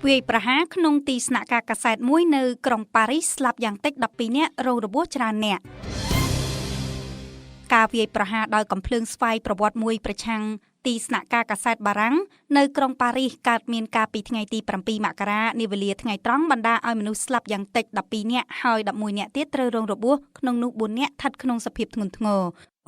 វាយប្រហារក្នុងទីស្នាក់ការកាសែតមួយនៅក្រុងប៉ារីសស្លាប់យ៉ាងតិច12នាក់រងរបួសច្រើនអ្នកការវាយប្រហារដោយកំភ្លើងស្វ័យប្រវត្តិមួយប្រឆាំងទីស្នាក់ការកាសែតបារាំងនៅក្រុងប៉ារីសកើតមានកាលពីថ្ងៃទី7មករានាវេលាថ្ងៃត្រង់បណ្ដាឲ្យមនុស្សស្លាប់យ៉ាងតិច12នាក់ហើយ11នាក់ទៀតត្រូវរងរបួសក្នុងនោះ4នាក់ស្ថិតក្នុងសភាពធ្ងន់ធ្ងរ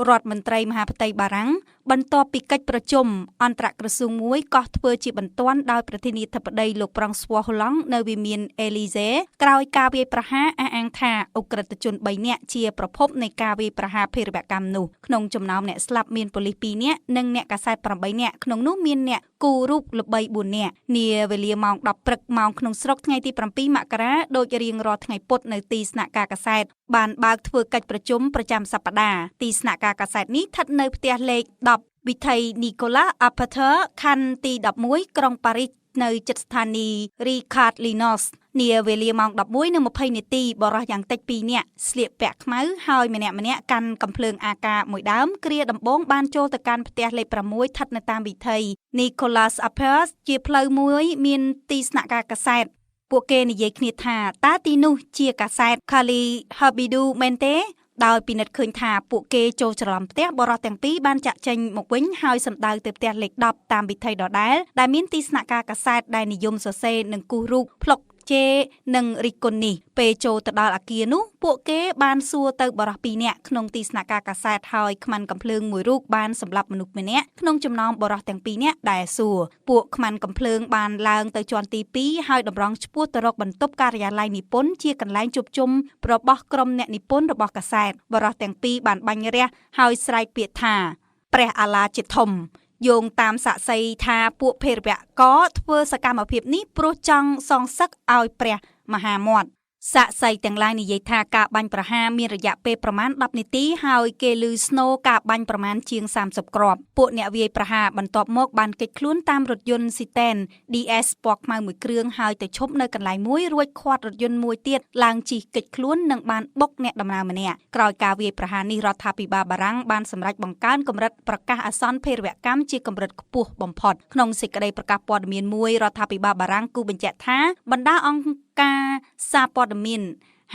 រដ្ឋមន្ត្រីមហាផ្ទៃបារាំងបន្ទាប់ពីកិច្ចប្រជុំអន្តរក្រសួងមួយកោះធ្វើជាបន្ទាន់ដោយប្រធានាធិបតីលោកប្រង់ស្វ័រហូឡង់នៅវិមានអេលីហ្សេក្រោយការវាយប្រហារអះអាងថាអ ுக ្រិតជន3នាក់ជាប្រភពនៃការវាយប្រហារភេរវកម្មនោះក្នុងចំណោមអ្នកស្លាប់មានប៉ូលីស2នាក់និងអ្នកកាសែត8នាក់ក្នុងនោះមានអ្នកគូរូបល្បី4នាក់នាវេលាម៉ោង10ព្រឹកម៉ោងក្នុងស្រុកថ្ងៃទី7មករាដូចរៀងរាល់ថ្ងៃពុធនៅទីស្នាក់ការកាសែតបានបើកធ្វើកិច្ចប្រជុំប្រចាំសប្តាហ៍ទីស្នាក់ការកាសែតនេះស្ថិតនៅផ្ទះលេខ10វិថីនីកូឡាអាផាធើខណ្ឌទី11ក្រុងប៉ារីសនៅជិតស្ថានីយ៍រីខាតលីណូសនាវេលាម៉ោង 11:20 នាទីបរិះយ៉ាងតិច2នាក់ស្លៀកពាក់ខ្មៅហើយម្នាក់កាន់កំភ្លើងអាកាមួយដើមគ្រាដំបងបានចូលទៅកាន់ផ្ទះលេខ6ស្ថិតនៅតាមវិថី Nicolas Appels ជាផ្លូវមួយមានទីស្នាក់ការកាសែតពួកគេនិយាយគ្នាថាតើទីនោះជាកាសែត Kali Habidu មែនទេដោយពិនិត្យឃើញថាពួកគេចូលច្រឡំផ្ទះបរិះទាំងពីរបានចាក់ចេញមកវិញហើយសម្ដៅទៅផ្ទះលេខ10តាមវិថីដដែលដែលមានទីស្នាក់ការកាសែតដែលនិយមសរសេរនិងគូសរូបផ្លុកជេនិងរីកុននេះពេលចូលទៅដល់អគារនោះពួកគេបានសួរទៅបរិះ2នាក់ក្នុងទីស្នាក់ការកាសែតហើយខ្មាន់កំភ្លើងមួយរូបបានសម្លាប់មនុស្សម្នាក់ក្នុងចំណោមបរិះទាំង2នាក់ដែលសួរពួកខ្មាន់កំភ្លើងបានឡើងទៅជាន់ទី2ហើយតម្រង់ឆ្ពោះទៅរកបន្ទប់ការិយាល័យនិពន្ធជាកន្លែងជួបជុំរបស់ក្រុមអ្នកនិពន្ធរបស់កាសែតបរិះទាំងពីរបានបាញ់រះហើយស្រែកពាក្យថាព្រះអាឡាជាធំយោងតាមសាក្សីថាពួកភេរវករធ្វើសកម្មភាពនេះព្រោះចង់សងសឹកឲ្យព្រះមហាមាត់សាក្សីទាំងឡាយនិយាយថាការបាញ់ប្រហារមានរយៈពេលប្រមាណ10នាទីហើយគេឮស្នូរការបាញ់ប្រមាណជាង30គ្រាប់ពួកអ្នកវាយប្រហារបន្ទាប់មកបានគេចខ្លួនតាមរថយន្តស៊ីតែន DS ពណ៌ខ្មៅមួយគ្រឿងហើយទៅឈប់នៅកន្លែងមួយរួចឃាត់រថយន្តមួយទៀតឡើងជិះគេចខ្លួននិងបានបុកអ្នកដំណើរម្នាក់ក្រោយការវាយប្រហារនេះរដ្ឋាភិបាលបារាំងបានសម្រេចបង្កើនកម្រិតប្រកាសអាសន្នភេរវកម្មជាកម្រិតខ្ពស់បំផុតក្នុងសេចក្តីប្រកាសព័ត៌មានមួយរដ្ឋាភិបាលបារាំងគូបញ្ជាក់ថាបណ្ដាអង្គការសារព័ត៌មាន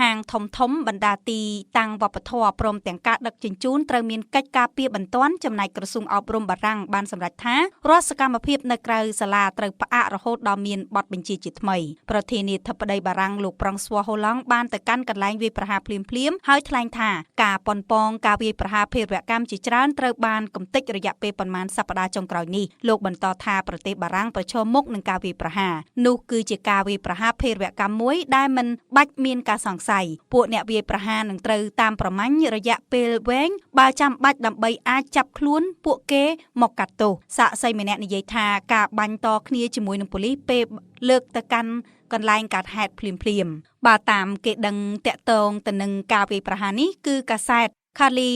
ហាងធំបណ្ដាទីតាំងវប្បធម៌ព្រមទាំងការដឹកជញ្ជូនត្រូវមានកិច្ចការពារបន្ទាន់ចំណែកក្រសួងអប់រំបារាំងបានសម្រេចថារាល់សកម្មភាពនៅក្រៅសាលាត្រូវផ្អាករហូតដល់មានបទបញ្ជាជាថ្មីប្រធានាធិបតីបារាំងលោកប្រង់ស្វ័រហូឡង់បានទៅកាន់កន្លែងវាយប្រហារភ្លាមហើយថ្លែងថាការប៉ុនប៉ងការវាយប្រហារភេរវកម្មជាច្រើនត្រូវបានកំទេចរយៈពេលប៉ុន្មានសប្តាហ៍ចុងក្រោយនេះលោកបន្តថាប្រទេសបារាំងប្រឈមមុខនឹងការវាយប្រហារនោះគឺជាការវាយប្រហារភេរវកម្មមួយដែលមិនបាច់មានការសង្ស័យពួកអ្នកវាយប្រហារនឹងត្រូវតាមប្រមាញ់រយៈពេលវែងបើចាំបាច់ដើម្បីអាចចាប់ខ្លួនពួកគេមកកាត់ទោសសាក្សីម្នាក់និយាយថាការបាញ់តគ្នាជាមួយនឹងប៉ូលីសពេលលើកទៅកាន់កន្លែងកើតហេតុភ្លាមបាទតាមគេដឹងតាក់ទងទៅនឹងការវាយប្រហារនេះគឺកាសែត Kali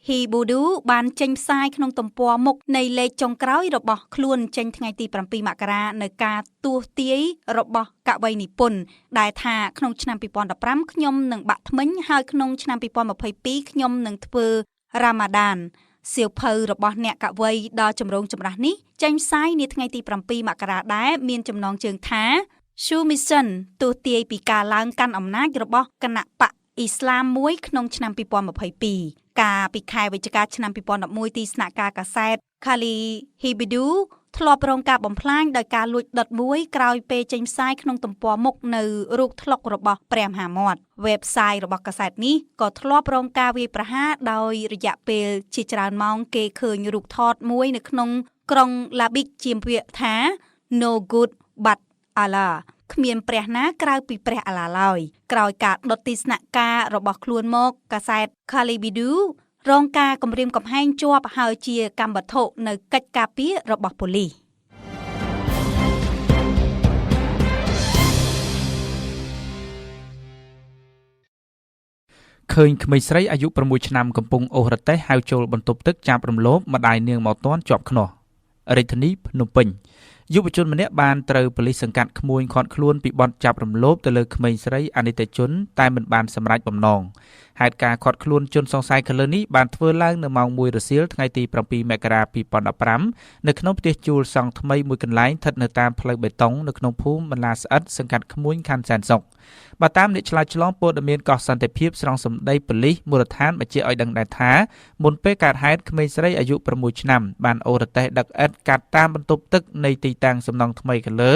Habidu បានចេញផ្សាយក្នុងទំព័រមុខនៃលេខចុងក្រោយរបស់ខ្លួនចេញថ្ងៃទី7មករានៅការទស្សន៍ទាយរបស់កវីនិពន្ធដែលថាក្នុងឆ្នាំ2015ខ្ញុំនឹងបាក់ធ្មេញហើយក្នុងឆ្នាំ2022ខ្ញុំនឹងធ្វើរ៉ាម៉ាដានសៀវភៅរបស់អ្នកកវីដ៏ចម្រូងចម្រាសនេះចេញផ្សាយនាថ្ងៃទី7មករាដែរមានចំណងជើងថា Submission ទស្សន៍ទាយពីការឡើងកាន់អំណាចរបស់គណៈបកអ៊ីស្លាមមួយក្នុងឆ្នាំ2022កាលពីខែវិច្ឆិកាឆ្នាំ2011ទីស្នាក់ការកាសែត Kali Habidu ធ្លាប់រងការបំផ្លាញដោយការលួចដុតមួយក្រោយពេលចេញផ្សាយក្នុងទំព័រមុខនៅរូបថ្លុករបស់ព្រះមហាមាត់ website របស់កាសែតនេះក៏ធ្លាប់រងការវាយប្រហារដោយរយៈពេលជាច្រើនម៉ោងគេឃើញរូបថតមួយនៅក្នុងក្រុងឡាប៊ីកជាពាក្យថា No good but Allahគ្មានព្រះណាក្រៅពីព្រះអាឡាឡើយក្រោយការដុតទីស្នាក់ការរបស់ខ្លួនមកកាសែត Kali Habidu រងការគំរាមកំហែងជាប់ហើយជាកម្មវត្ថុនៅកិច្ចការពាររបស់ប៉ូលីសឃើញក្មេងស្រីអាយុ6ឆ្នាំកំពុងអូសរទេះហៅចូលបន្ទប់ទឹកចាប់រំលោភម្ដាយនាងមកទាន់ជាប់ខ្នោះរាជធានីភ្នំពេញ យុវជនម្នាក់បានត្រូវប៉ូលីសសង្កាត់ក្មួយឃាត់ខ្លួនពីបទចាប់រំលោភទៅលើក្មេងស្រីអនិច្ចជនតែមិនបានសម្រេចបំណងហេតុការណ៍ឃាត់ខ្លួនជនសង្ស័យខាងលើនេះបានធ្វើឡើងនៅម៉ោង 1 រសៀលថ្ងៃទី7 មករា 2015នៅក្នុងផ្ទះជួលសង់ថ្មីមួយកន្លែងស្ថិតនៅតាមផ្លូវបេតុងនៅក្នុងភូមិបន្លាស្អិតសង្កាត់ក្មួយខណ្ឌសែនសុខបើតាមអ្នកឆ្លើយឆ្លងព័ត៌មានកោះសន្តិភាពស្រង់សម្ដីប៉ូលីសមូលដ្ឋានបញ្ជាក់ឲ្យដឹងដែរថាមុនពេលកើតហេតុក្មេងស្រីអាយុ 6 ឆ្នាំបានអូររទេះដឹកឥដ្ឋកាត់តាមបន្ទប់ទឹកនៃទីតាំងសំណង់ថ្មីខាងលើ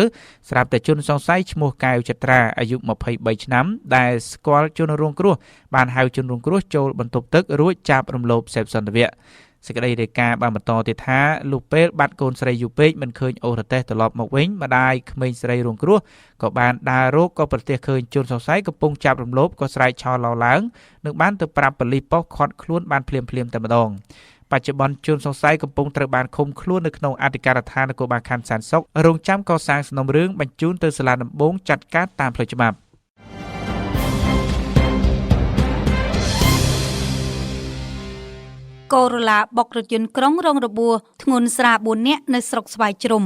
ស្រាប់តែជនសង្ស័យឈ្មោះកែវចត្រាអាយុ 23 ឆ្នាំដែលស្គាល់ជនរងគ្រោះបានហៅជនរងគ្រោះចូលបន្ទប់ទឹករួចចាប់រំលោភសេពសន្តិវៈសេចក្តីរាយការណ៍បានបន្តទៀតថាលុះពេលបាត់កូនស្រីយូរពេកមិនឃើញអូររទេះត្រឡប់មកវិញម្ដាយក្មេងស្រីរងគ្រោះក៏បានដើររកក៏ប្រទះឃើញជនសង្ស័យកំពុងចាប់រំលោភក៏ស្រែកឆោឡោឡើងនឹងបានទៅប្រាប់ប៉ូលីសប៉ុស្តិ៍ឃាត់ខ្លួនបានភ្លាមៗតែម្ដងបច្ចុប្បន្នជនសង្ស័យកំពុងត្រូវបានឃុំខ្លួននៅក្នុងអធិការដ្ឋាននគរបាលខណ្ឌសែនសុខរងចាំកសាងសំណុំរឿងបញ្ជូនទៅសាលាដំបងចាត់ការតាមផ្លូវច្បាប់កូរ៉ូឡាបុករថយន្តក្រុងរងរបួសធ្ងន់ស្រាល 4 នាក់នៅស្រុកស្វាយជ្រុំ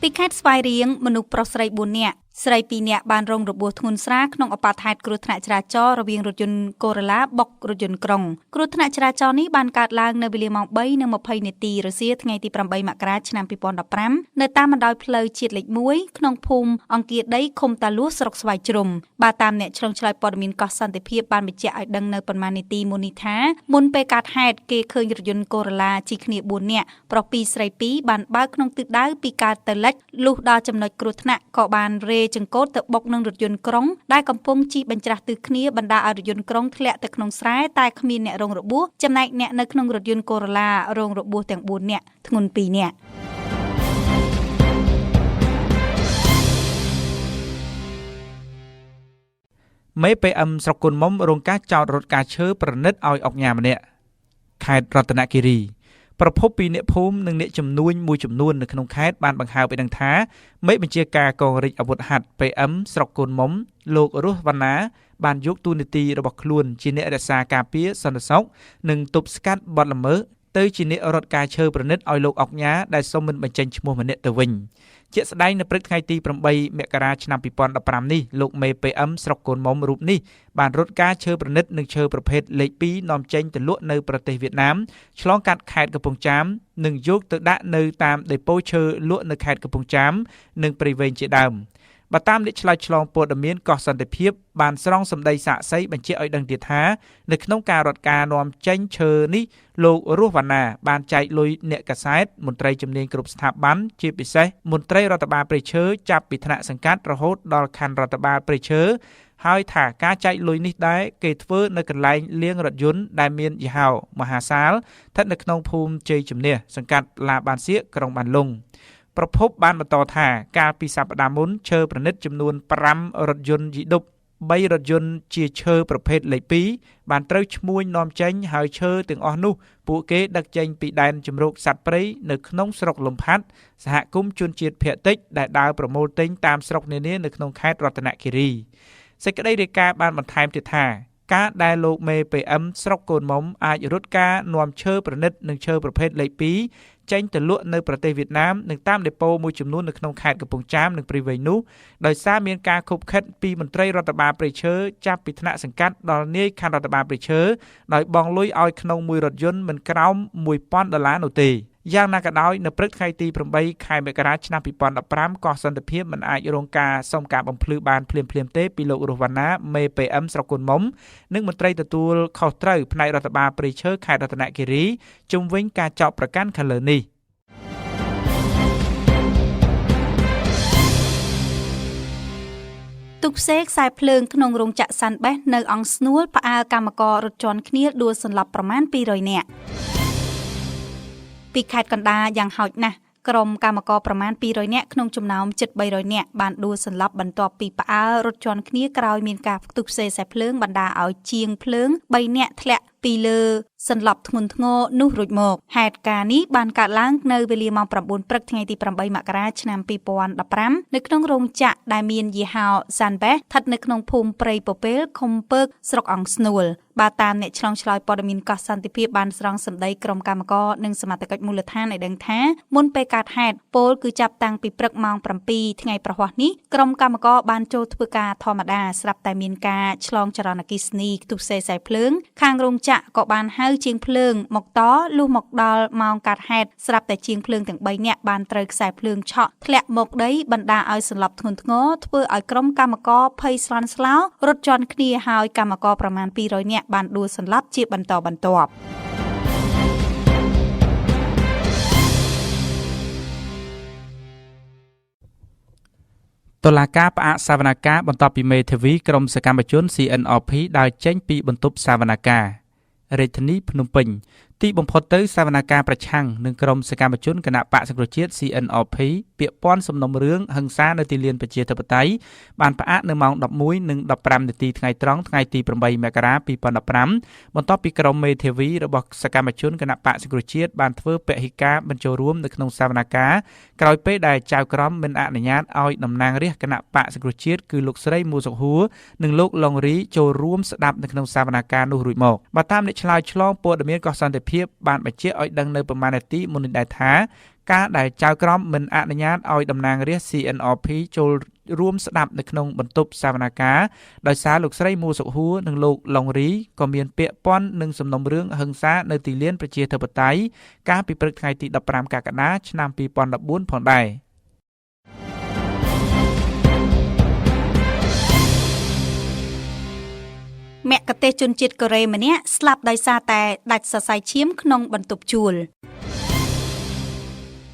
ពីខេត្តស្វាយរៀងមនុស្សប្រុសស្រី 4 នាក់ស្រី 2 នាក់បានរងរបួសធ្ងន់ស្រាលក្នុងឧបទ្ទហេតុគ្រោះថ្នាក់ចរាចរណ៍រវាងរថយន្តកូរ៉ូឡាបុករថយន្តក្រុងគ្រោះថ្នាក់ចរាចរណ៍នេះបានកើតឡើងនៅវេលាម៉ោង 3:20 នាទីរសៀលថ្ងៃទី 8 មករាឆ្នាំ 2015នៅតាមបណ្ដោយផ្លូវជាតិលេខ 1 ក្នុងភូមិអង្គាដីឃុំតាលួសស្រុកស្វាយជ្រុំបាទតាមអ្នកឆ្លងឆ្លើយព័ត៌មានកោះសន្តិភាពបានបញ្ជាក់ឲ្យដឹងនៅប៉ុន្មាននាទីមុននេះថាមុនពេលកើតហេតុគេឃើញរថយន្តកូរ៉ូឡាជិះគ្នា 4 នាក់ប្រុស 2 ស្រី 2បានបើកក្នុងទិសដៅពីកើតទៅលិចលុះដល់ចំណុចគ្រោះថ្នាក់ក៏បានរេចង្កូតទៅបុកនឹងរថយន្តក្រុងដែលកំពុងជិះបញ្ច្រាស់ទិសគ្នាបណ្ដាឲ្យរថយន្តក្រុងធ្លាក់ទៅក្នុងស្រែតែគ្មានអ្នករងរបួសចំណែកអ្នកនៅក្នុងរថយន្តកូរ៉ូឡារងរបួសទាំង 4 នាក់ធ្ងន់ 2 នាក់មេ PM ស្រុកគុនមុំរងការចោទរត់ការឈើប្រណិតឲ្យអុកញ៉ាម្នាក់ខេត្តរតនគិរីប្រពន្ធពីអ្នកភូមិនិងអ្នកជំនួញមួយចំនួននៅក្នុងខេត្តបានបង្ហើបឲ្យដឹងថាមេបញ្ជាការកងរាជអាវុធហត្ថ PM ស្រុកគុនមុំលោករស់វណ្ណាបានយកតួនាទីរបស់ខ្លួនជាអ្នករក្សាការពារសន្តិសុខនិងទប់ស្កាត់បទល្មើសទៅជាអ្នករត់ការឈើប្រណិតឲ្យលោកអុកញ៉ាដែលសុំមិនបញ្ចេញឈ្មោះម្នាក់ទៅវិញជាក់ស្ដែងនៅព្រឹកថ្ងៃទី8 មករាឆ្នាំ 2015នេះលោកមេ PM ស្រុកកូនមុំរូបនេះបានរត់ការឈើប្រណិតនិងឈើប្រភេទលេខ 2 នាំចេញទៅលក់នៅប្រទេសវៀតណាមឆ្លងកាត់ខេត្តកំពង់ចាមនិងយកទៅដាក់នៅតាមដេប៉ូឈើលក់នៅខេត្តកំពង់ចាមនិងព្រៃវែងជាដើមបើតាមអ្នកឆ្លើយឆ្លងព័ត៌មានកោះសន្តិភាពបានស្រង់សម្ដីសាក្សីបញ្ជាក់ឲ្យដឹងទៀតថានៅក្នុងការរត់ការនាំចេញឈើនេះលោករស់វណ្ណាបានចែកលុយអ្នកកាសែតមន្ត្រីជំនាញគ្រប់ស្ថាប័នជាពិសេសមន្ត្រីរដ្ឋបាលព្រៃឈើចាប់ពីថ្នាក់សង្កាត់រហូតដល់ខណ្ឌរដ្ឋបាលព្រៃឈើហើយថាការចែកលុយនេះដែរគេធ្វើនៅកន្លែងលាងរថយន្តដែលមានយីហោមហាសាលស្ថិតនៅក្នុងភូមិជ័យជំនះសង្កាត់ឡាបានសៀកក្រុងបានលុងប្រភពបានបន្តថាកាលពីសប្តាហ៍មុនឈើប្រណិតចំនួន5រថយន្តយីដុប3រថយន្តជាឈើប្រភេទលេខ 2បានត្រូវឈ្មួញនាំចេញហើយឈើទាំងអស់នោះពួកគេដឹកចេញពីដែនជម្រកសត្វព្រៃនៅក្នុងស្រុកលំផាត់សហគមន៍ជនជាតិភាគតិចដែលដើរប្រមូលទិញតាមស្រុកនានានៅក្នុងខេត្តរតនគិរីសេចក្តីរាយការណ៍បានបន្ថែមទៀតថាការដែលលោកមេ PM ស្រុកកូនមុំអាចរត់ការនាំឈើប្រណិតនិងឈើប្រភេទលេខ 2ចេញទៅលក់នៅប្រទេសវៀតណាមនិងតាមដេប៉ូមួយចំនួននៅក្នុងខេត្តកំពង់ចាមនិងព្រៃវែងនោះដោយសារមានការខុបខិតពីមន្ត្រីរដ្ឋបាលព្រៃឈើចាប់ពីថ្នាក់សង្កាត់ដល់នាយខណ្ឌរដ្ឋបាលព្រៃឈើដោយបង់លុយឲ្យក្នុងមួយរថយន្តមិនក្រោម$1,000នោះទេយ៉ាងណាក៏ដោយនៅព្រឹកថ្ងៃទី8 ខែមករាឆ្នាំ 2015កោះសន្តិភាពមិនអាចរងការសុំការបំភ្លឺបានភ្លាមៗទេពីលោករស់វណ្ណាមេ PM ស្រុកគុនមុំនិងមន្ត្រីទទួលខុសត្រូវផ្នែករដ្ឋបាលព្រៃឈើខេត្តរតនគិរីជុំវិញការចោទប្រកាន់ខាងលើនេះទុកផ្សេងខ្សែភ្លើងក្នុងរោងចក្រសាន់បេះនៅអង្គស្នួលផ្អើលកម្មកររត់ជន់គ្នាដួលសន្លប់ប្រមាណ200នាក់ពីខេត្តកណ្ដាលយ៉ាងហោចណាស់ក្រុមកម្មករប្រមាណ200នាក់ក្នុងចំណោមជិត300នាក់បានដួលសន្លប់បន្ទាប់ពីផ្អើលរត់ជន់គ្នាក្រោយមានការផ្ទុះផ្សេងខ្សែភ្លើងបណ្ដាឲ្យជាងភ្លើង3នាក់ធ្លាក់ ពីលើសន្លប់ធ្ងន់ធ្ងរនោះរួចមកហេតុការណ៍នេះបានកើតឡើងនៅវេលាម៉ោង 9 ព្រឹកថ្ងៃទី 8 មករាឆ្នាំ 2015 នៅក្នុងរោងចក្រដែលមានយីហោ Sunbest ស្ថិតនៅក្នុងភូមិព្រៃពពែលឃុំពើកស្រុកអង្គស្នួលបាទតាមអ្នកឆ្លងឆ្លើយព័ត៌មានកោះសន្តិភាពបានស្រង់សម្ដីក្រុមកម្មការនិងសមត្ថកិច្ចមូលដ្ឋានឲ្យដឹងថាមុនពេលកើតហេតុពលគឺចាប់តាំងពីព្រឹកម៉ោង 7 ថ្ងៃប្រហ័សនេះក្រុមកម្មការបានចូលធ្វើការធម្មតាស្រាប់តែមានការឆ្លងចរន្តអគ្គិសនីខ្ទុះសេខ្សែភ្លើងខាងរោងចក្រក៏បានហៅជាងភ្លើងមកតលុះមកដល់ម៉ោងកាត់ហេតុស្រាប់តែជាងភ្លើងទាំង3នាក់បានត្រូវខ្សែភ្លើងឆក់ធ្លាក់មកដីបណ្ដាឲ្យសន្លប់ធ្ងន់ធ្ងរធ្វើឲ្យក្រុមកម្មការភ័យស្លន់ស្លោរត់ជន់គ្នាហើយកម្មការប្រមាណ 200 នាក់បានដួលសន្លប់ជាបន្តបន្ទាប់តុលាការផ្អាកសវនកម្មបន្ទាប់ពីមេធាវីក្រុមសកម្មជន CNRP ដើរចេញពីបន្ទប់សវនកម្មរាជធានីភ្នំពេញទីបំផុតទៅសវនកម្មប្រឆាំងនឹងក្រុមសកម្មជនគណៈបកសង្គ្រោះជាតិ CNRP ពាក់ព័ន្ធសំណុំរឿងហិង្សានៅទីលានប្រជាធិបតេយ្យបានផ្អាកនៅម៉ោង 11:15 នាទីថ្ងៃត្រង់ថ្ងៃទី 8 មករា 2015 បន្ទាប់ពីក្រុមមេធាវីរបស់សកម្មជនគណៈបកសង្គ្រោះជាតិបានធ្វើពហិការបញ្ចូលរួមនៅក្នុងសវនកម្មក្រោយពេលដែលចៅក្រមមិនអនុញ្ញាតឲ្យតំណាងរាស្ត្រគណៈបកសង្គ្រោះជាតិគឺលោកស្រីមួសុខួរនិងលោកឡុងរីចូលរួមស្ដាប់នៅក្នុងសវនកម្មនោះរួចមកបើតាមអ្នកឆ្លើយឆ្លងព័ត៌មានកោះសន្តិភាពបានបញ្ជាក់ឲ្យដឹងនៅប្រមាណនាទីមុននេះដែរថាការដែលចៅក្រមមិនអនុញ្ញាតឲ្យតំណាងរាស្ត្រ CNRP ចូលរួមស្ដាប់នៅក្នុងបន្ទប់សវនកម្មដោយសារលោកស្រីមួសុខួរនិងលោកឡុងរីក៏មានពាក់ព័ន្ធនឹងសំណុំរឿងហិង្សានៅទីលានប្រជាធិបតេយ្យកាលពីព្រឹកថ្ងៃទី 15 កក្កដាឆ្នាំ 2014 ផងដែរមគ្គុទ្ទេសក៍ជនជាតិកូរ៉េម្នាក់ស្លាប់ដោយសារតែដាច់សរសៃឈាមក្នុងបន្ទប់ជួល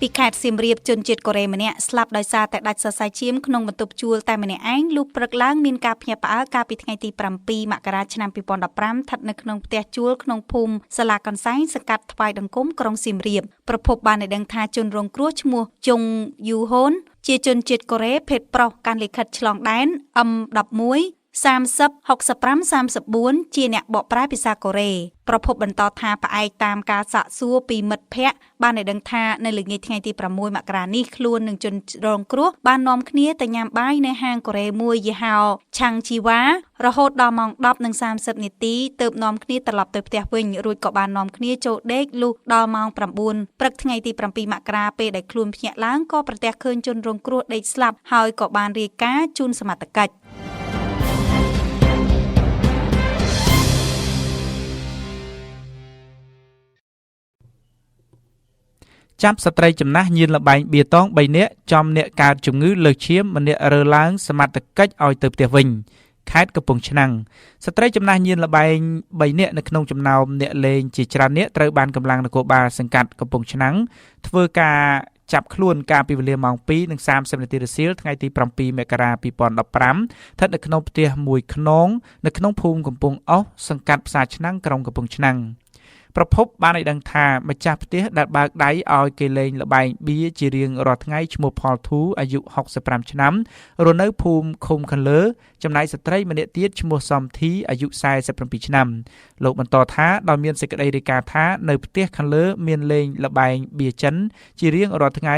ពីខេត្តសៀមរាបជនជាតិកូរ៉េម្នាក់ស្លាប់ដោយសារតែដាច់សរសៃឈាមក្នុងបន្ទប់ជួលតែម្នាក់ឯងលុះព្រឹកឡើងមានការភ្ញាក់ផ្អើលកាលពីថ្ងៃទី 7 មករាឆ្នាំ 2015 ស្ថិតនៅក្នុងផ្ទះជួលក្នុងភូមិសាឡាកន្សែងសង្កាត់ថ្វាយដង្គមក្រុងសៀមរាបប្រពន្ធបានឲ្យដឹងថាជនរងគ្រោះឈ្មោះជុងយូហូនជាជនជាតិកូរ៉េភេទប្រុសកាន់លិខិតឆ្លងដែន M11 30 65 34 ជាអ្នកបកប្រែភាសាកូរ៉េប្រពន្ធបន្តថាផ្អែកតាមការសាកសួរពីមិត្តភ័ក្តិបានឲ្យដឹងថានៅល្ងាចថ្ងៃទី 6 មករានេះខ្លួននឹងជនរងគ្រោះបាននាំគ្នាទៅញ៉ាំបាយនៅហាងកូរ៉េមួយយីហោឆាំងជីវ៉ារហូតដល់ម៉ោង 10:30 នាទីទើបនាំគ្នាត្រឡប់ទៅផ្ទះវិញរួចក៏បាននាំគ្នាចូលដេកលុះដល់ម៉ោង 9 ព្រឹកថ្ងៃទី 7 មករាពេលដែលខ្លួនភ្ញាក់ឡើងក៏ប្រទះឃើញជនរងគ្រោះដេកស្លាប់ហើយក៏បានរាយការណ៍ជូនសមត្ថកិច្ចចាប់ស្ត្រីចំណាស់ញៀនលបែងបៀតង3នាក់ចំអ្នកកើតជំងឺលើសឈាមម្នាក់រើឡើងសមត្ថកិច្ចឲ្យទៅផ្ទះវិញខេត្តកំពង់ឆ្នាំងស្ត្រីចំណាស់ញៀនលបែង3នាក់នៅក្នុងចំណោមអ្នកលេងជាច្រើននាក់ត្រូវបានកម្លាំងនគរបាលសង្កាត់កំពង់ឆ្នាំងធ្វើការចាប់ខ្លួនកាលពីវេលាម៉ោង 2:30 នាទីរសៀលថ្ងៃទី 7 មករា 2015 ស្ថិតនៅក្នុងផ្ទះមួយខ្នងនៅក្នុងភូមិកំពង់អុសសង្កាត់ផ្សារឆ្នាំងក្រុងកំពង់ឆ្នាំងប្រភពបានឲ្យដឹងថាម្ចាស់ផ្ទះដែលបើកដៃឲ្យគេលេងល្បែងបៀជារៀងរាល់ថ្ងៃឈ្មោះផលធូអាយុ 65 ឆ្នាំរស់នៅភូមិឃុំខាងលើចំណែកស្ត្រីម្នាក់ទៀតឈ្មោះសំធីអាយុ 47 ឆ្នាំលោកបន្តថាដោយមានសេចក្តីរាយការណ៍ថានៅផ្ទះខាងលើមានលេងល្បែងបៀចិនជារៀងរាល់ថ្ងៃ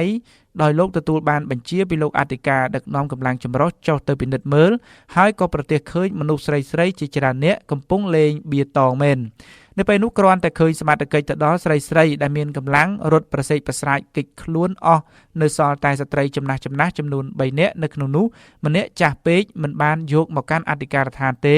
ដោយលោកទទួលបានបញ្ជាពីលោកអធិការដឹកនាំកម្លាំងចម្រុះចុះទៅពិនិត្យមើលហើយក៏ប្រទះឃើញមនុស្សស្រីៗជាច្រើននាក់កំពុងលេងបៀតងមែននៅពេលនោះគ្រាន់តែឃើញសមត្ថកិច្ចទៅដល់ស្រីៗដែលមានកម្លាំងរត់ប្រសេកប្រស្រាយគេចខ្លួនអស់នៅសល់តែស្ត្រីចំណាស់ចំនួន3នាក់នៅក្នុងនោះម្នាក់ចាស់ពេកមិនបានយកមកកាន់អធិការដ្ឋានទេ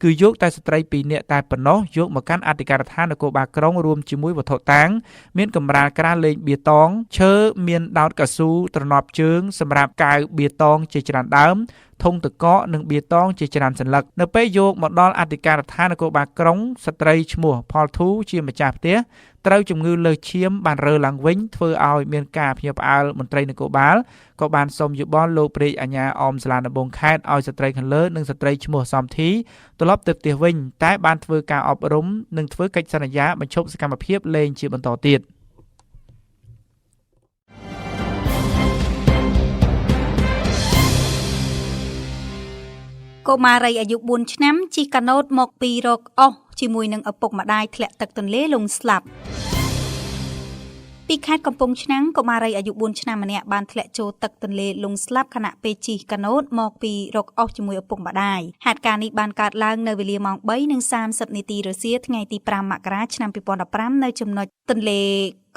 គឺយកតែស្ត្រី2នាក់តែប៉ុណ្ណោះយកមកកាន់អធិការដ្ឋាននគរបាលក្រុងរួមជាមួយវត្ថុតាងមានកម្រាលក្រាលលេងបៀតងឈើមានដោតកៅស៊ូទ្រនាប់ជើងសម្រាប់កៅបៀតងជាច្រើនដើមធុងទឹកកកនិងបៀតងជាច្រើនសន្លឹកនៅពេលយកមកដល់អធិការដ្ឋាននគរបាលក្រុងស្ត្រីឈ្មោះផលធូជាម្ចាស់ផ្ទះត្រូវជំងឺលើសឈាមបានរើឡើងវិញធ្វើឲ្យមានការភ្ញាក់ផ្អើលមន្ត្រីនគរបាលក៏បានសូមយោបល់លោកព្រះអាជ្ញាអមសាលាដំបងខេត្តឲ្យស្ត្រីខាងលើនិងស្ត្រីឈ្មោះសំធីត្រឡប់ទៅផ្ទះវិញតែបានធ្វើការអប់រំនិងធ្វើកិច្ចសន្យាបញ្ឈប់សកម្មភាពលេងជាបន្តទៀត កុមារីអាយុ4ឆ្នាំជិះកាណូតមកពីរកអស់ជាមួយនឹងឪពុកម្ដាយធ្លាក់ទឹកទន្លេលង់ស្លាប់ពីខេត្តកំពង់ឆ្នាំងកុមារីអាយុ4ឆ្នាំម្នាក់បានធ្លាក់ចូលទឹកទន្លេលង់ស្លាប់ខណៈពេលជិះកាណូតមកពីរកអស់ជាមួយឪពុកម្ដាយហេតុការណ៍នេះបានកើតឡើងនៅវេលាម៉ោង 3:30 នាទីរសៀលថ្ងៃទី5មករាឆ្នាំ2015នៅចំណុចទន្លេ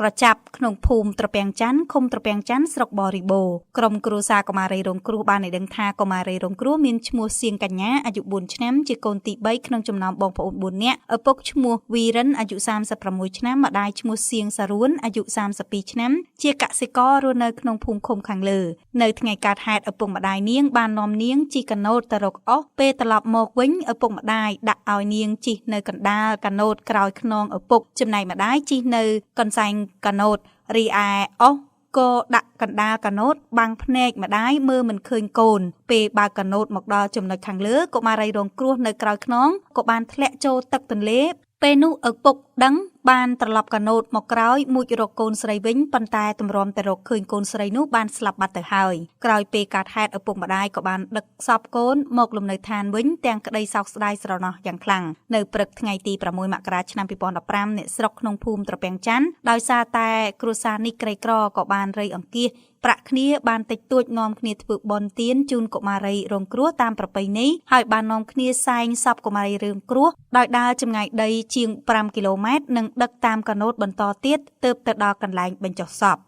ក្រចាប់ក្នុងភូមិត្រពាំងច័ន្ទឃុំត្រពាំងច័ន្ទស្រុកបរិបូរក្រុមគ្រួសារកុមារីរងគ្រោះបានឲ្យដឹងថាកុមារីរងគ្រោះមានឈ្មោះសៀងកញ្ញាអាយុ4ឆ្នាំជាកូនទី3ក្នុងចំណោមបងប្អូន4នាក់ឪពុកឈ្មោះវីរិនអាយុ36ឆ្នាំម្ដាយឈ្មោះសៀងសារួនអាយុ32ឆ្នាំជាកសិកររស់នៅក្នុងភូមិឃុំខាងលើនៅថ្ងៃកើតហេតុឪពុកម្ដាយនាងបាននាំនាងជិះកាណូតទៅរកអស់ពេលត្រឡប់មកវិញឪពុកម្ដាយដាក់ឲ្យនាងជិះនៅកណ្ដាលកាណូតក្រោយខ្នងឪពុកចំណែកម្ដាយជិះនៅកន្សែងកាណូតរីឯអស់ក៏ដាក់កណ្ដាលកាណូតបាំងភ្នែកម្ដាយមើលមិនឃើញកូនពេលបើកកាណូតមកដល់ចំណុចខាងលើកុមារីរងគ្រោះនៅក្រោយខ្នងក៏បានធ្លាក់ចូលទឹកទន្លេពេលនោះឪពុកដឹងបានត្រឡប់កាណូតមកក្រោយមួយរកកូនស្រីវិញប៉ុន្តែទម្រាំតែរកឃើញកូនស្រីនោះបានស្លាប់បាត់ទៅហើយក្រោយពេលកើតហេតុឪពុកម្ដាយក៏បានដឹកសពកូនមកលំនៅឋានវិញទាំងក្តីសោកស្ដាយស្រណោះយ៉ាងខ្លាំងនៅព្រឹកថ្ងៃទី6មករាឆ្នាំ2015អ្នកស្រុកក្នុងភូមិត្រពាំងច័ន្ទដោយសារតែគ្រួសារនេះក្រីក្រក៏បានរៃអង្គាសប្រាក់គ្នាបានតិចតួចនាំគ្នាធ្វើបុណ្យទានជូនកុមារីរងគ្រោះតាមប្រពៃណីហើយបាននាំគ្នាសែងសពកុមារីរងគ្រោះដោយដើរចម្ងាយដីជាង5គីឡូម៉ែត្រនិងដឹកតាមកាណូតបន្តទៀតទើបទៅដល់កន្លែងបញ្ចុះសព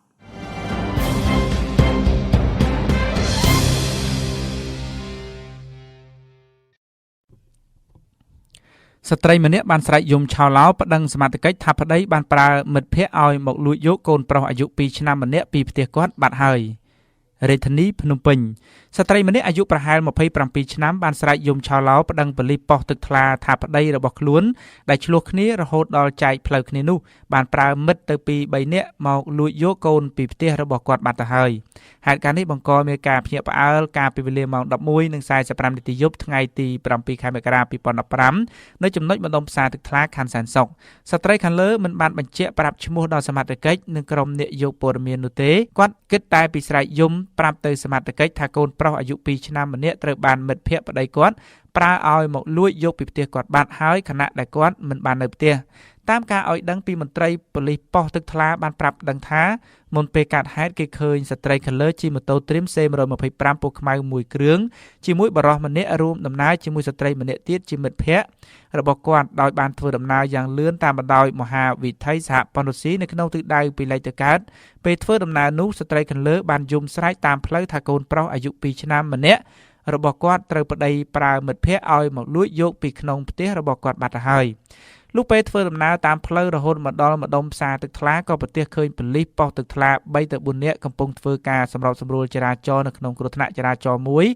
ស្ត្រីម្នាក់បានស្រែកយំឆោឡោប្តឹងសមត្ថកិច្ចថាប្តីបានប្រើមិត្តភ័ក្តិឲ្យមកលួចយកកូនប្រុសអាយុ2ឆ្នាំម្នាក់ពីផ្ទះគាត់បាត់ហើយរាជធានីភ្នំពេញស្ត្រីម្នាក់អាយុប្រហែល27ឆ្នាំបានស្រែកយំឆោឡោប្តឹងប៉ូលីសប៉ុស្តិ៍ទឹកថ្លាថាប្តីរបស់ខ្លួនដែលឆ្លោះគ្នារហូតដល់ចែកផ្លូវគ្នានោះបានប្រើមិត្តទៅពី3នាក់មកលួចយកកូនពីផ្ទះរបស់គាត់បាត់ទៅហើយហេតុការណ៍នេះបង្កមានការភ្ញាក់ផ្អើលកាលពីវេលាម៉ោង 11:45 នាទីយប់ថ្ងៃទី7 ខែមករា 2015នៅចំណុចបណ្ដុំផ្សារទឹកថ្លាខណ្ឌសែនសុខស្ត្រីខាងលើមិនបានបញ្ជាក់ប្រាប់ឈ្មោះដល់សមត្ថកិច្ចនិងក្រុមអ្នកយកព័ត៌មាននោះទេគាត់គិតតែពីស្រែកយំប្រាប់ទៅសមត្ថកិច្ចថាកូនប្រុសអាយុ2ឆ្នាំម្នាក់ត្រូវបានមិត្តភ័ក្តិប្តីគាត់ប្រើឲ្យមកលួចយកពីផ្ទះគាត់បាត់ហើយខណៈដែលគាត់មិនបាននៅផ្ទះតាមការឲ្យដឹងពីមន្ត្រីប៉ូលីសប៉ុស្តិ៍ទឹកថ្លាបានប្រាប់ដឹងថាមុនពេលកើតហេតុគេឃើញស្ត្រីខាងលើជិះម៉ូតូត្រៀម C125 ពណ៌ខ្មៅមួយគ្រឿងជាមួយបរិសម្នាក់រួមដំណើរជាមួយស្ត្រីម្នាក់ទៀតជាមិត្តភ័ក្តិរបស់គាត់ដោយបានធ្វើដំណើរយ៉ាងលឿនតាមបណ្ដោយមហាវិថីសហព័ន្ធរុស្ស៊ីនៅក្នុងទិសដៅពីលិចទៅកើតពេលធ្វើដំណើរនោះស្ត្រីខាងលើបានយំស្រែកតាមផ្លូវថាកូនប្រុសអាយុ2ឆ្នាំម្នាក់របស់គាត់ត្រូវប្តីប្រើមិត្តភ័ក្តិឲ្យមកលួចយកពីក្នុងផ្ទះរបស់គាត់បាត់ទៅហើយលុះពេលធ្វើដំណើរតាមផ្លូវរហូតមកដល់ម្ដុំផ្សារទឹកថ្លាក៏ប្រទះឃើញប៉ូលីសប៉ុស្តិ៍ទឹកថ្លា 3-4 នាក់កំពុងធ្វើការសម្របសម្រួលចរាចរណ៍នៅក្នុងគ្រោះថ្នាក់ចរាចរណ៍មួយ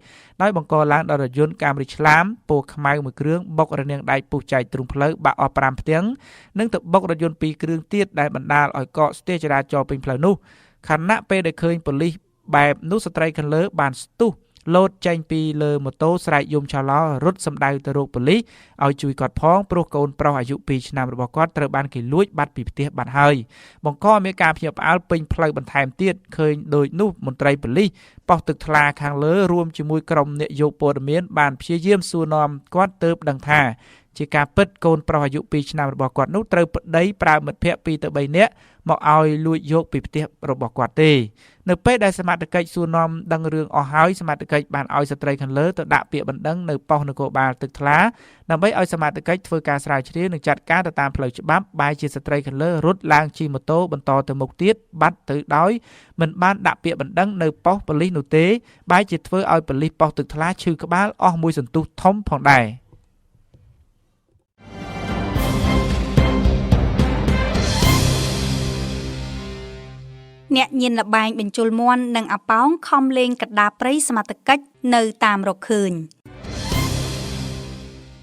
ដោយបង្កឡើងដោយរថយន្តកាមរីឆ្លាមពណ៌ខ្មៅមួយគ្រឿងបុករនាងដែកពុះចែកទ្រូងផ្លូវបាក់អស់5ផ្ទាំងនិងទៅបុករថយន្ត2គ្រឿងទៀតដែលបណ្ដាលឲ្យកកស្ទះចរាចរណ៍ពេញផ្លូវនោះខណៈពេលដែលឃើញប៉ូលីសបែបនោះស្ត្រីខាងលើបានស្ទុះលោតចេញពីលើម៉ូតូស្រែកយំឆោឡោរត់សម្ដៅទៅរកប៉ូលីសឲ្យជួយគាត់ផងព្រោះកូនប្រុសអាយុ2ឆ្នាំរបស់គាត់ត្រូវបានគេលួចបាត់ពីផ្ទះបាត់ហើយបង្កមានការភ្ញាក់ផ្អើលពេញផ្លូវបន្ថែមទៀតឃើញដូចនោះមន្ត្រីប៉ូលីសប៉ុស្តិ៍ទឹកថ្លាខាងលើរួមជាមួយក្រុមអ្នកយកព័ត៌មានបានព្យាយាមសួរនាំគាត់ទើបដឹងថាជាការពិតកូនប្រុសអាយុ2ឆ្នាំរបស់គាត់នោះត្រូវប្តីប្រើមិត្តភ័ក្តិ2 ទៅ 3នាក់មកឲ្យលួចយកពីផ្ទះរបស់គាត់ទេនៅពេលដែលសមត្ថកិច្ចសួរនាំដឹងរឿងអស់ហើយសមត្ថកិច្ចបានឲ្យស្ត្រីខាងលើទៅដាក់ពាក្យបណ្ដឹងនៅប៉ុស្តិ៍នគរបាលទឹកថ្លាដើម្បីឲ្យសមត្ថកិច្ចធ្វើការស្រាវជ្រាវនិងចាត់ការទៅតាមផ្លូវច្បាប់បែរជាស្ត្រីខាងលើរត់ឡើងជិះម៉ូតូបន្តទៅមុខទៀតបាត់ទៅដោយមិនបានដាក់ពាក្យបណ្ដឹងនៅប៉ុស្តិ៍ប៉ូលីសនោះទេបែរជាធ្វើឲ្យប៉ូលីសប៉ុស្តិ៍ទឹកថ្លាឈឺក្បាលអស់មួយសន្ទុះធំផងដែរអ្នកញៀនលបែងបញ្ជុលមន់និងអាប៉ោងខំលេងកដាព្រៃសមត្ថកិច្ចនៅតាមរកឃើញ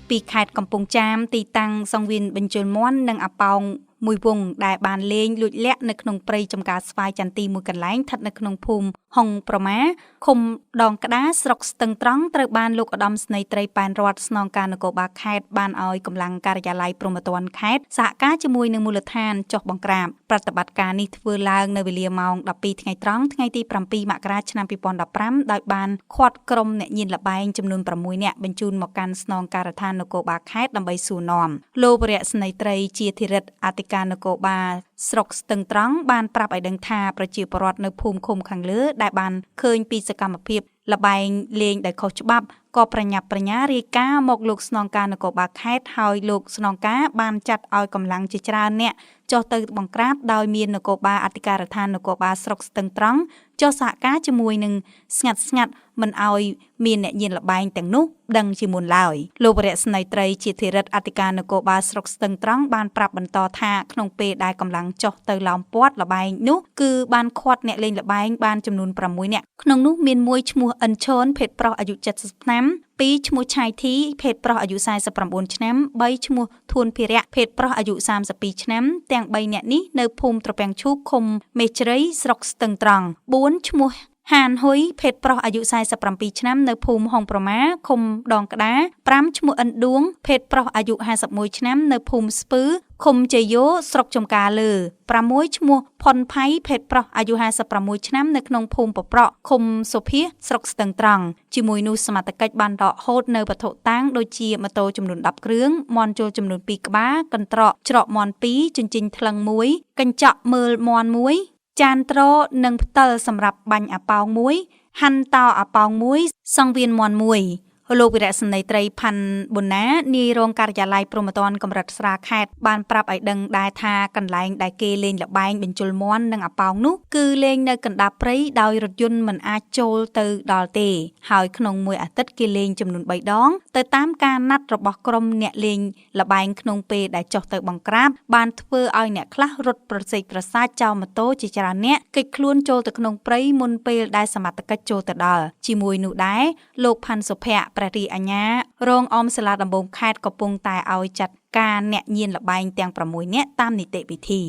ពីខេត្តកំពង់ចាមទីតាំងសង្វៀនបញ្ជុលមន់និងអាប៉ោង មួយវងដែលបានលេងលួចលាក់នៅក្នុងព្រៃចំការស្វាយចន្ទទីមួយកន្លែងស្ថិតនៅក្នុងភូមិហុងប្រមាឃុំដងក្តារស្រុកស្ទឹងត្រង់ត្រូវបានលោកឧត្តមស្នេហ៍ត្រីប៉ែនរដ្ឋស្នងការនគរបាលខេត្តបានឲ្យកម្លាំងការិយាល័យព្រហ្មទណ្ឌខេត្តសហការជាមួយនឹងមូលដ្ឋានចុះបង្ក្រាបប្រតិបត្តិការនេះធ្វើឡើងនៅវេលាម៉ោង 12 ថ្ងៃត្រង់ថ្ងៃទី 7 មករាឆ្នាំ 2015 ដោយបានឃាត់ក្រុមអ្នកញៀនល្បែងចំនួន 6 នាក់បញ្ជូនមកកាន់ស្នងការដ្ឋាននគរបាលខេត្តដើម្បីសួរនាំលោកវរៈស្នេហ៍ត្រីជាធិរិទ្ធអធិការនគរបាលស្រុកស្ទឹងត្រង់បានប្រាប់ឲ្យដឹងថាប្រជាពលរដ្ឋនៅភូមិឃុំខាងលើដែលបានឃើញពីសកម្មភាពល្បែងលេងដោយខុសច្បាប់ក៏ប្រញាប់ប្រញាល់រាយការណ៍មកលោកស្នងការនគរបាលខេត្តហើយលោកស្នងការបានចាត់ឲ្យកម្លាំងជាច្រើនអ្នកចុះទៅបង្ក្រាបដោយមាននគរបាលអធិការដ្ឋាននគរបាលស្រុកស្ទឹងត្រង់ចុះសហការជាមួយនឹងស្ងាត់មិនឲ្យមានអ្នកញៀនល្បែងទាំងនោះដឹងជាមុនឡើយលោកវរៈស្នេហ៍ត្រីជាធិរិទ្ធអធិការនគរបាលស្រុកស្ទឹងត្រង់បានប្រាប់បន្តថាក្នុងពេលដែលកម្លាំងចុះទៅឡោមព័ទ្ធល្បែងនោះគឺបានឃាត់អ្នកលេងល្បែងបានចំនួន 6 នាក់ក្នុងនោះមានមួយឈ្មោះអិនឈនភេទប្រុសអាយុ 70 ឆ្នាំ2ឈ្មោះឆៃធីភេទប្រុសអាយុ 49 ឆ្នាំ3ឈ្មោះធួនភិរៈភេទប្រុសអាយុ 32 ឆ្នាំទាំង3នាក់នេះនៅភូមិត្រពាំងឈូកឃុំមេជ្រៃស្រុកស្ទឹងត្រង់4ឈ្មោះហានហ៊ុយភេទប្រុសអាយុ 47 ឆ្នាំនៅភូមិហុងប្រមាឃុំដងក្តារ5ឈ្មោះអិនឌួងភេទប្រុសអាយុ 51 ឆ្នាំនៅភូមិស្ពឺឃុំជយោស្រុកចំការលើ6ឈ្មោះផុនផៃភេទប្រុសអាយុ 56 ឆ្នាំនៅក្នុងភូមិប៉ប្រក់ឃុំសុភាស្រុកស្ទឹងត្រង់ជាមួយនោះសមត្ថកិច្ចបានដកហូតនៅវត្ថុតាំងដូចជាម៉ូតូចំនួន10គ្រឿងមាន់ជលចំនួន2ក្បាលកន្ត្រកច្រកមាន់2ជញ្ជីងថ្លឹង1កញ្ចក់មើលមាន់1ចានត្រនិងផ្តិលសម្រាប់បាញ់អាប៉ោង1ហាន់តោអាប៉ោង1សង្វៀនមាន់1លោកវិរៈស្នេហ៍ត្រីផាន់ប៊ុនណានាយរងការិយាល័យព្រហ្មទណ្ឌកម្រិតស្រាខេត្តបានប្រាប់ឲ្យដឹងដែរថាកន្លែងដែលគេលេងល្បែងបញ្ជុលមាន់និងអាប៉ោងនោះគឺលេងនៅកណ្ដាប់ព្រៃដោយរថយន្តមិនអាចចូលទៅដល់ទេហើយក្នុងមួយអាទិត្យគេលេងចំនួន3ដងទៅតាមការណាត់របស់ក្រុមអ្នកលេងល្បែងក្នុងពេលដែលចុះទៅបង្ក្រាបបានធ្វើឲ្យអ្នកខ្លះរត់ប្រសេកប្រសាចចោលម៉ូតូជាច្រើនអ្នកគេចខ្លួនចូលទៅក្នុងព្រៃមុនពេលដែលសមត្ថកិច្ចចូលទៅដល់ជាមួយនោះដែរលោកផាន់សុភ័ក្រព្រះរាជអាជ្ញារងអមសាលាដំបងខេត្តកំពុងតែឲ្យចាត់ការអ្នកញៀនល្បែងទាំង6នាក់តាមនីតិវិធី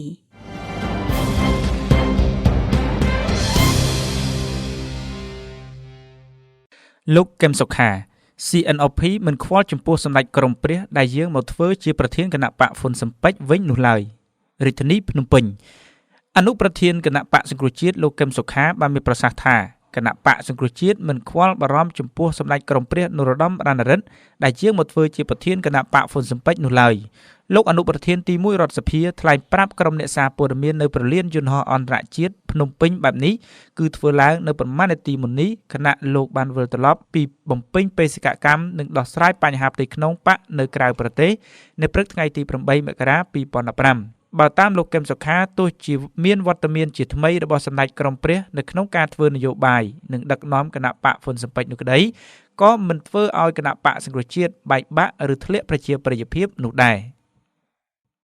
លោកកឹមសុខា CNOP មិនខ្វល់ចំពោះសម្ដេចក្រមព្រះដែលយើងមកធ្វើជាប្រធានគណៈបកហ៊ុនស៊ិនប៉ិចវិញនោះឡើយរាជធានីភ្នំពេញអនុប្រធានគណៈបកសង្គ្រោះជាតិលោកកឹមសុខាបានមានប្រសាសន៍ថាគណៈបកសង្គ្រោះជាតិមិនខ្វល់បារម្ភចំពោះសម្ដេចក្រមព្រះនរោត្តមរណរដ្ឋដែលជាងមកធ្វើជាប្រធានគណៈបកហ៊ុនស៊ិនប៉ិចនោះឡើយលោកអនុប្រធានទី1រដ្ឋសភាថ្លែងប្រាប់ក្រុមអ្នកសារព័ត៌មាននៅប្រលានយន្តហោះអន្តរជាតិភ្នំពេញបែបនេះគឺធ្វើឡើងនៅប្រមាណនាទីមុននេះគណៈលោកបានវិលត្រឡប់ពីបំពេញបេសកកម្មនិងដោះស្រាយបញ្ហាផ្ទៃក្នុងបកនៅក្រៅប្រទេសនៅព្រឹកថ្ងៃទី8មករា2015បើតាមលោកកឹមសុខាទោះជាមានវត្តមានជាថ្មីរបស់សម្ដេចក្រមព្រះនៅក្នុងការធ្វើនយោបាយនិងដឹកនាំគណៈបកហ៊ុនស៊ិនប៉ិចនោះក្តីក៏មិនធ្វើឲ្យគណៈបកសង្គ្រោះជាតិបែកបាក់ឬធ្លាក់ប្រជាប្រិយភាពនោះដែរ